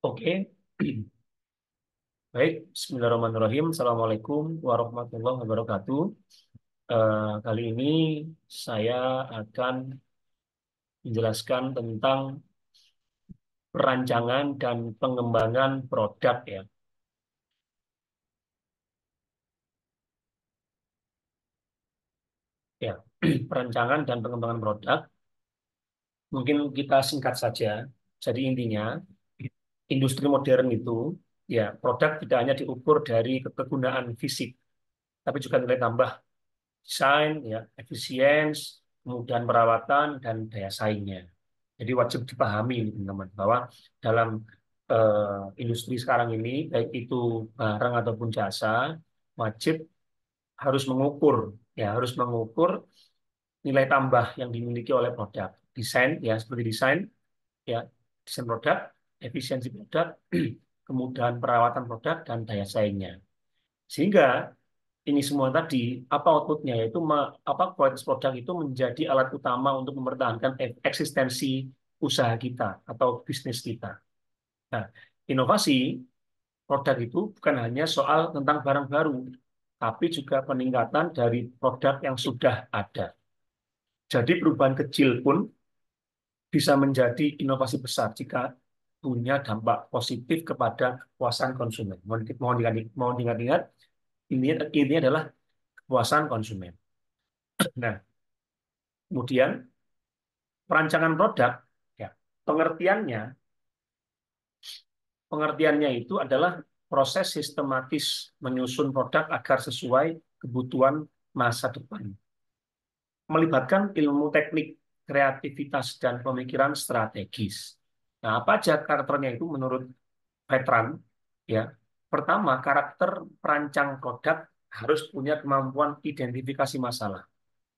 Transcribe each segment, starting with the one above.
Oke, baik. Bismillahirrahmanirrahim. Assalamualaikum warahmatullahi wabarakatuh. Kali ini saya akan menjelaskan tentang perancangan dan pengembangan produk ya. Ya, perancangan dan pengembangan produk. Mungkin kita singkat saja. Jadi intinya, industri modern itu ya produk tidak hanya diukur dari kegunaan fisik, tapi juga nilai tambah desain, ya, efisiensi, kemudian perawatan dan daya saingnya. Jadi wajib dipahami ini, teman-teman, bahwa dalam industri sekarang ini, baik itu barang ataupun jasa, wajib harus mengukur, ya, harus mengukur nilai tambah yang dimiliki oleh produk. Desain, ya, seperti desain, ya, desain produk, efisiensi produk, kemudian perawatan produk dan daya saingnya. Sehingga ini semua tadi apa outputnya yaitu apa kualitas produk itu menjadi alat utama untuk mempertahankan eksistensi usaha kita atau bisnis kita. Nah, inovasi produk itu bukan hanya soal tentang barang baru, tapi juga peningkatan dari produk yang sudah ada. Jadi perubahan kecil pun bisa menjadi inovasi besar jika punya dampak positif kepada kepuasan konsumen. Mohon diingat-ingat, ini adalah kepuasan konsumen. Nah, kemudian perancangan produk, ya, pengertiannya, pengertiannya itu adalah proses sistematis menyusun produk agar sesuai kebutuhan masa depan, melibatkan ilmu teknik, kreativitas, dan pemikiran strategis. Nah, apa aja karakternya itu menurut veteran? Ya, pertama, karakter perancang produk harus punya kemampuan identifikasi masalah.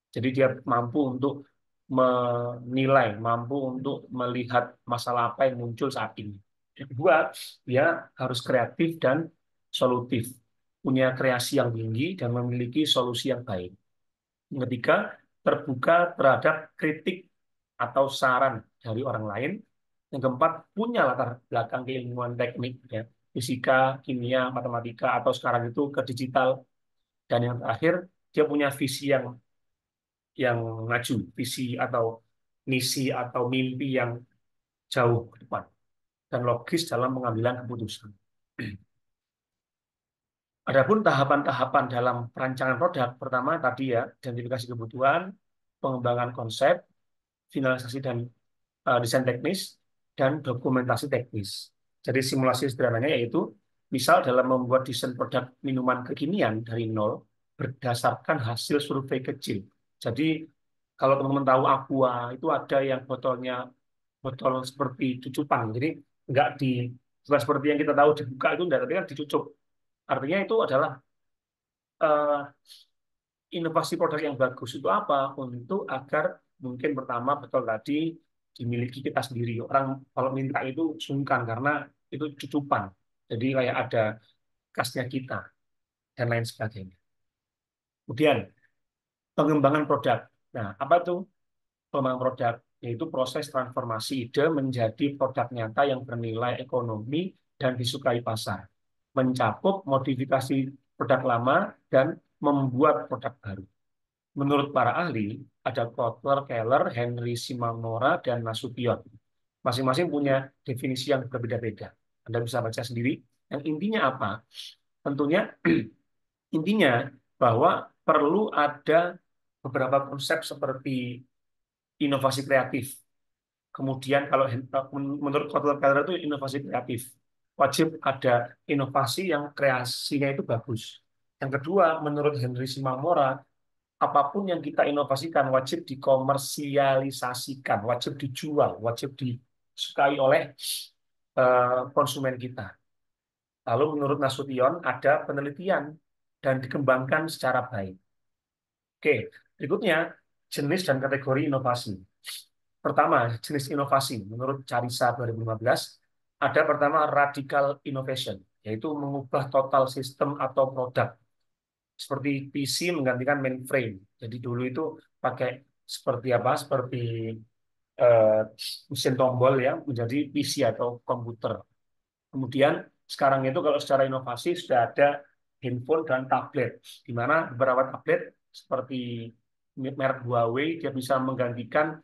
Jadi dia mampu untuk menilai, mampu untuk melihat masalah apa yang muncul saat ini. Yang kedua, dia harus kreatif dan solutif, punya kreasi yang tinggi dan memiliki solusi yang baik. Yang ketiga, terbuka terhadap kritik atau saran dari orang lain. Yang keempat, punya latar belakang keilmuan teknik, ya, fisika, kimia, matematika, atau sekarang itu ke digital. Dan yang terakhir, dia punya visi yang maju, visi atau misi atau mimpi yang jauh ke depan dan logis dalam pengambilan keputusan. Adapun tahapan-tahapan dalam perancangan produk, pertama tadi ya, identifikasi kebutuhan, pengembangan konsep, finalisasi dan desain teknis, dan dokumentasi teknis. Jadi simulasi sederhananya yaitu, misal dalam membuat desain produk minuman kekinian dari nol, berdasarkan hasil survei kecil. Jadi kalau teman-teman tahu Aqua, itu ada yang botolnya botol seperti cucupan. Jadi nggak di bukan seperti yang kita tahu dibuka itu enggak, tapi kan dicucuk. Artinya itu adalah eh, inovasi produk yang bagus itu apa? Untuk agar mungkin pertama betul tadi dimiliki kita sendiri. Orang kalau minta itu sungkan karena itu cucupan. Jadi kayak ada khasnya kita dan lain sebagainya. Kemudian pengembangan produk. Nah, apa itu pengembangan produk? Yaitu proses transformasi ide menjadi produk nyata yang bernilai ekonomi dan disukai pasar. Mencakup modifikasi produk lama dan membuat produk baru. Menurut para ahli, ada Kotler, Keller, Henry Simamora, dan Nasution. Masing-masing punya definisi yang berbeda-beda. Anda bisa baca sendiri. Yang intinya apa? Tentunya intinya bahwa perlu ada beberapa konsep seperti inovasi kreatif. Kemudian kalau menurut Kotler Keller itu inovasi kreatif. Wajib ada inovasi yang kreasinya itu bagus. Yang kedua, menurut Henry Simamora, apapun yang kita inovasikan wajib dikomersialisasikan, wajib dijual, wajib disukai oleh konsumen kita. Lalu menurut Nasution ada penelitian dan dikembangkan secara baik. Oke, berikutnya jenis dan kategori inovasi. Pertama, jenis inovasi menurut Carissa 2015 ada pertama radical innovation, yaitu mengubah total sistem atau produk seperti PC menggantikan mainframe. Jadi dulu itu pakai seperti apa? Seperti eh, mesin tombol ya menjadi PC atau komputer. Kemudian sekarang itu kalau secara inovasi sudah ada handphone dan tablet, di mana beberapa tablet seperti merek Huawei dia bisa menggantikan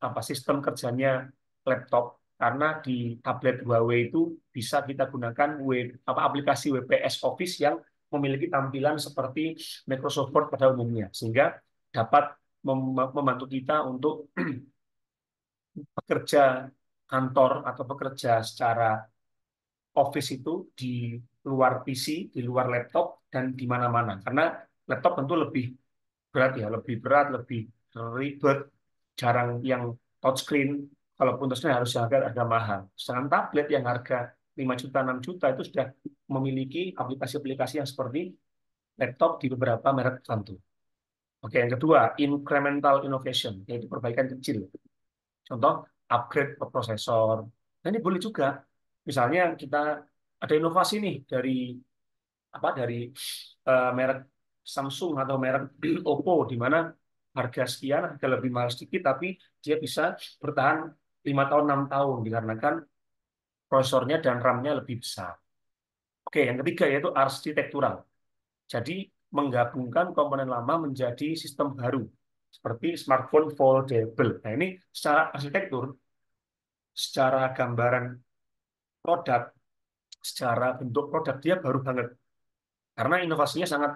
apa sistem kerjanya laptop karena di tablet Huawei itu bisa kita gunakan aplikasi WPS Office yang memiliki tampilan seperti Microsoft Word pada umumnya sehingga dapat membantu kita untuk pekerja kantor atau pekerja secara Office itu di luar PC, di luar laptop, dan di mana-mana. Karena laptop tentu lebih berat ya, lebih berat, lebih ribet, jarang yang touchscreen. Kalaupun touchscreen harus harga mahal. Sedangkan tablet yang harga 5 juta, 6 juta itu sudah memiliki aplikasi-aplikasi yang seperti laptop di beberapa merek tertentu. Oke, yang kedua, incremental innovation, yaitu perbaikan kecil. Contoh, upgrade prosesor. Nah, ini boleh juga. Misalnya kita ada inovasi nih dari merek Samsung atau merek Oppo di mana harga sekian, harga lebih mahal sedikit, tapi dia bisa bertahan 5 tahun, 6 tahun dikarenakan prosesornya dan RAM-nya lebih besar. Oke, yang ketiga yaitu arsitektural. Jadi menggabungkan komponen lama menjadi sistem baru seperti smartphone foldable. Nah, ini secara arsitektur, secara gambaran produk, secara bentuk produk dia baru banget karena inovasinya sangat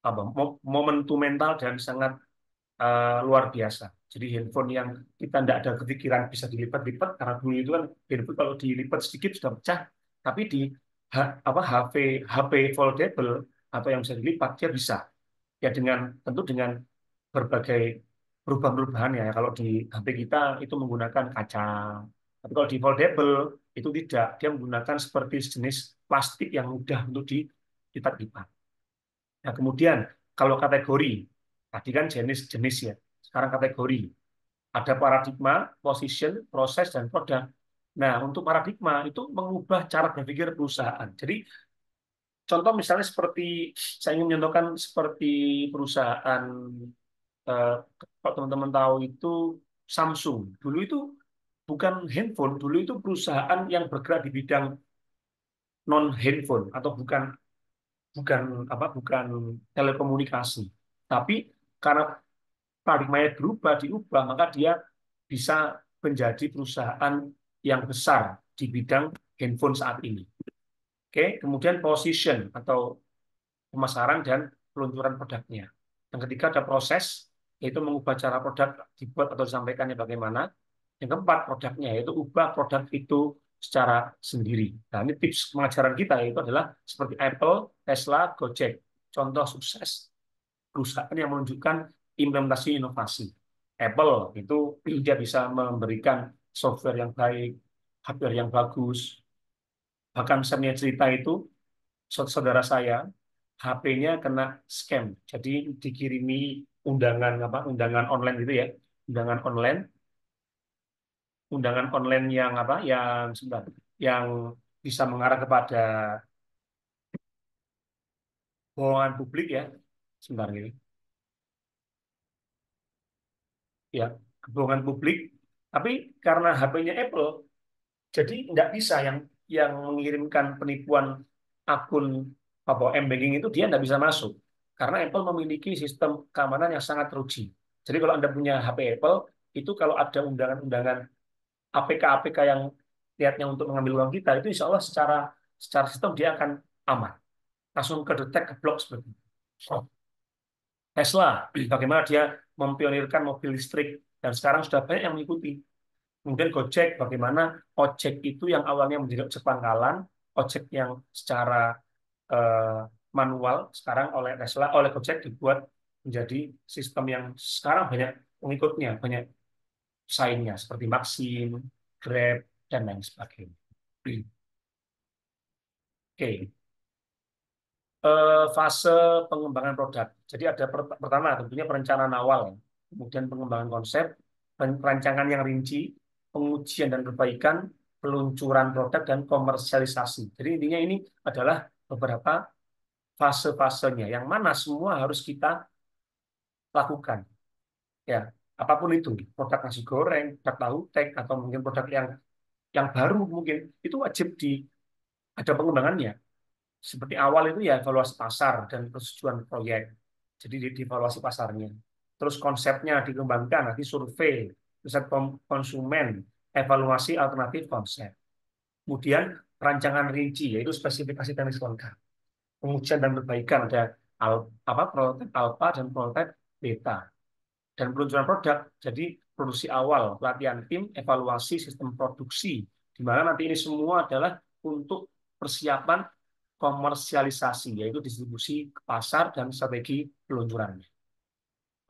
apa momentumental dan sangat luar biasa. Jadi handphone yang kita tidak ada kepikiran bisa dilipat-lipat karena dulu itu kan handphone kalau dilipat sedikit sudah pecah, tapi di HP foldable atau yang bisa dilipat dia bisa ya dengan tentu dengan berbagai perubahan-perubahan ya. Kalau di HP kita itu menggunakan kaca, tapi kalau di foldable itu tidak, dia menggunakan seperti jenis plastik yang mudah untuk dilipat-lipat. Nah, kemudian kalau kategori, tadi kan jenis-jenis ya, sekarang kategori. Ada paradigma, position, proses, dan produk. Nah, untuk paradigma itu mengubah cara berpikir perusahaan. Jadi, contoh misalnya seperti, saya ingin mencontohkan seperti perusahaan, eh, kalau teman-teman tahu itu Samsung. Dulu itu bukan handphone, dulu itu perusahaan yang bergerak di bidang non handphone atau bukan bukan bukan telekomunikasi. Tapi karena paradigmanya diubah, maka dia bisa menjadi perusahaan yang besar di bidang handphone saat ini. Oke, kemudian position atau pemasaran dan peluncuran produknya. Yang ketiga ada proses, yaitu mengubah cara produk dibuat atau disampaikannya bagaimana. Yang keempat produknya, yaitu ubah produk itu secara sendiri. Nah, ini tips pengajaran kita itu adalah seperti Apple, Tesla, Gojek. Contoh sukses perusahaan yang menunjukkan implementasi inovasi. Apple itu dia bisa memberikan software yang baik, hardware yang bagus. Bahkan saya punya cerita itu, saudara saya HP-nya kena scam. Jadi dikirimi undangan online gitu ya, undangan online, undangan online yang yang bisa mengarah kepada bohongan publik ya. Sebentar ini. Ya, kebohongan publik. Tapi karena HP-nya Apple, jadi nggak bisa yang mengirimkan penipuan akun m-banking itu dia nggak bisa masuk karena Apple memiliki sistem keamanan yang sangat teruji. Jadi kalau Anda punya HP Apple itu kalau ada undangan-undangan APK-APK yang niatnya untuk mengambil uang kita itu insya Allah secara secara sistem dia akan aman. Langsung ke detect ke blok seperti itu. So, Tesla, bagaimana dia mempionirkan mobil listrik dan sekarang sudah banyak yang mengikuti. Kemudian Gojek, bagaimana ojek itu yang awalnya menjadi ojek pangkalan, ojek yang secara eh, manual, sekarang oleh Tesla, oleh Gojek dibuat menjadi sistem yang sekarang banyak pengikutnya, banyak saingnya, seperti Maxim, Grab, dan lain sebagainya. Oke, fase pengembangan produk. Jadi ada pertama tentunya perencanaan awal, kemudian pengembangan konsep, perancangan yang rinci, pengujian dan perbaikan, peluncuran produk dan komersialisasi. Jadi intinya ini adalah beberapa fase-fasenya yang mana semua harus kita lakukan. Ya, apapun itu, produk nasi goreng, produk tahu tek, atau mungkin produk yang yang baru mungkin itu wajib ada pengembangannya. Seperti awal itu ya evaluasi pasar dan persetujuan proyek. Jadi dievaluasi pasarnya. Terus konsepnya dikembangkan, nanti survei, riset konsumen, evaluasi alternatif konsep. Kemudian rancangan rinci, yaitu spesifikasi teknis lengkap. Pengujian dan perbaikan, ada prototipe alpha dan prototipe beta. Dan peluncuran produk, jadi produksi awal, pelatihan tim, evaluasi sistem produksi, di mana nanti ini semua adalah untuk persiapan komersialisasi, yaitu distribusi ke pasar dan strategi peluncurannya.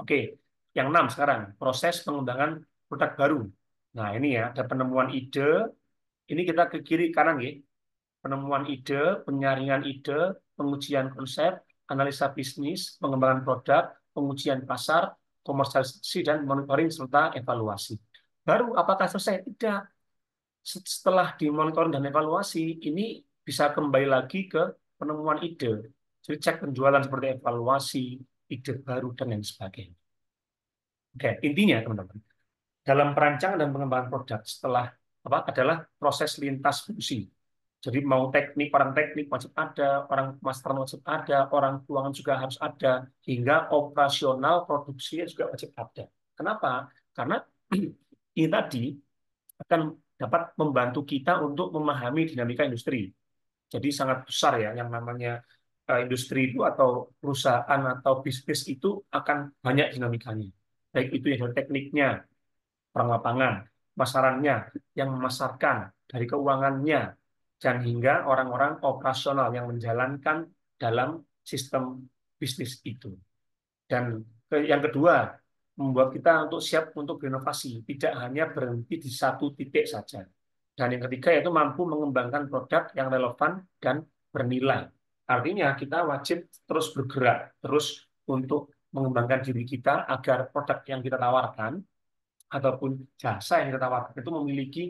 Oke, yang 6 sekarang, proses pengembangan produk baru. Nah, ini ya, ada penemuan ide, ini kita ke kiri kanan ya. Penemuan ide, penyaringan ide, pengujian konsep, analisa bisnis, pengembangan produk, pengujian pasar, komersialisasi, dan monitoring serta evaluasi. Baru apakah selesai? Tidak. Setelah dimonitoring dan evaluasi, ini bisa kembali lagi ke penemuan ide. Jadi cek penjualan seperti evaluasi, ide baru, dan lain sebagainya. Oke, intinya teman-teman, dalam perancangan dan pengembangan produk setelah adalah proses lintas fungsi. Jadi mau orang teknik wajib ada, orang pemasaran wajib ada, orang keuangan juga harus ada, hingga operasional produksi juga wajib ada. Kenapa? Karena ini tadi akan dapat membantu kita untuk memahami dinamika industri. Jadi sangat besar ya yang namanya industri itu atau perusahaan atau bisnis itu akan banyak dinamikanya. Baik itu yang dari tekniknya, orang lapangan, pemasarannya, yang memasarkan, dari keuangannya, dan hingga orang-orang operasional yang menjalankan dalam sistem bisnis itu. Dan yang kedua, membuat kita untuk siap untuk berinovasi, tidak hanya berhenti di satu titik saja. Dan yang ketiga yaitu mampu mengembangkan produk yang relevan dan bernilai. Artinya kita wajib terus bergerak, terus untuk mengembangkan diri kita agar produk yang kita tawarkan ataupun jasa yang kita tawarkan itu memiliki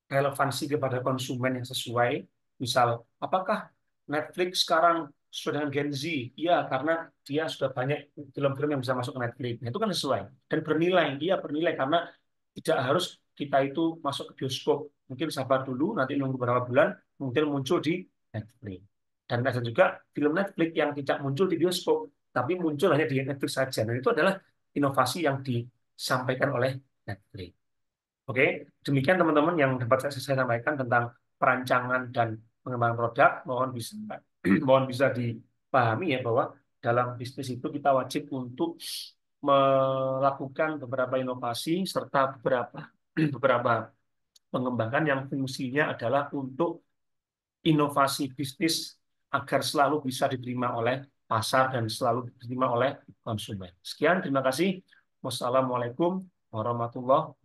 relevansi kepada konsumen yang sesuai. Misal, apakah Netflix sekarang sesuai dengan Gen Z? Iya, karena dia sudah banyak film-film yang bisa masuk ke Netflix. Nah, itu kan sesuai. Dan bernilai, iya bernilai karena tidak harus kita itu masuk ke bioskop. Mungkin sabar dulu, nanti nunggu beberapa bulan, mungkin muncul di Netflix. Dan ada juga film Netflix yang tidak muncul di bioskop, tapi muncul hanya di Netflix saja. Dan itu adalah inovasi yang disampaikan oleh Netflix. Oke, demikian teman-teman yang dapat saya sampaikan tentang perancangan dan pengembangan produk. Mohon bisa mohon bisa dipahami ya bahwa dalam bisnis itu kita wajib untuk melakukan beberapa inovasi serta beberapa beberapa pengembangan yang fungsinya adalah untuk inovasi bisnis agar selalu bisa diterima oleh pasar dan selalu diterima oleh konsumen. Sekian, terima kasih. Wassalamualaikum warahmatullahi wabarakatuh.